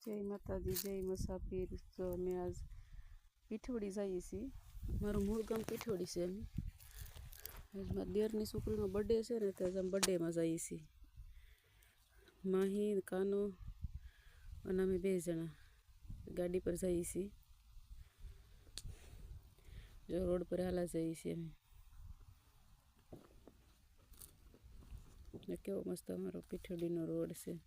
जय माताजी जय मुसाफिर। तो अमे आज पीठवड़ी जाइए छी। मारू मूल गाम पीठवड़ी से। आज मारा देरनी छोकरीनो बर्थडे छे ने, तो आज हम बर्थडे में जाइए छी। माही कानो अने अमे बे जना गाड़ी पर जाइए छी। जो रोड पर हाला जाइए छी अमे। केवो मस्त अमारो पीठवड़ीनो रोड छे।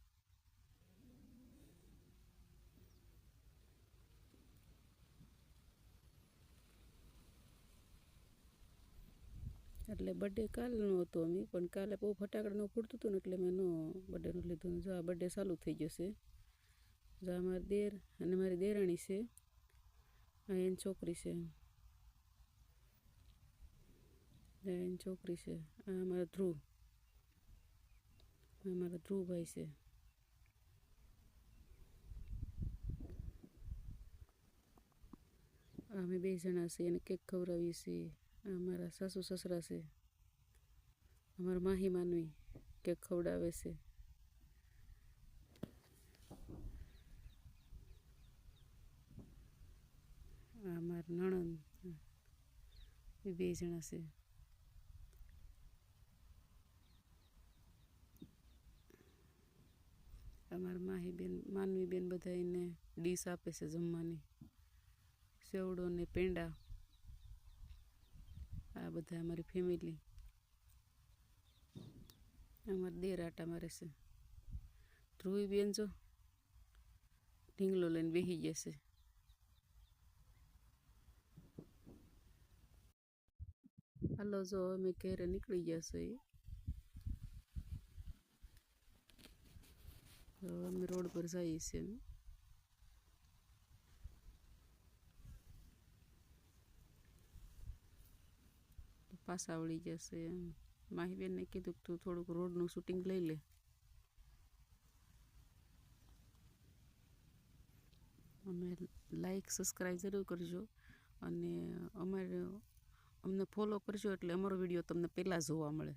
એટલે બર્થડે કાલનો હતો અમે, પણ કાલે બહુ ફટાકડા ન ફૂટતું હતું ને એટલે મેં નો બર્થડેનું લીધું. જો આ બર્થડે ચાલુ થઈ ગયો છે. જો આ મારા દેર અને મારી દેરાણી છે. આ એની છોકરી છે. એની છોકરી છે. આ અમારા ધ્રુવ. આ મારા ધ્રુવભાઈ છે. અમે બે જણા છે એને કેક ખવડાવીએ છીએ. આ મારા સાસુ સસરા છે. અમારા માહી માનવી કેક ખવડાવે છે. આ મારા નણંદ એ બે જણા છે. અમારા માહી બેન માનવી બેન બધા એને ડીશ આપે છે જમવાની. સેવડો ને પેંડા. આ બધા અમારી ફેમિલી. અમારા દેર આટા મારે છે. ધ્રુવી બેન જો ઢીંગલો લઈને બેસી ગયા છે. હાલો જો અમે ઘરે નીકળી ગયા છીએ. અમે રોડ પર જઈએ છીએ. પાછા વળી જશે. માહી બેનને કીધું તું થોડુંક રોડનું શૂટિંગ લઈ લે. અમે લાઈક સબસ્ક્રાઈબ જરૂર કરજો અને અમને ફોલો કરજો એટલે અમારો વિડીયો તમને પહેલાં જોવા મળે.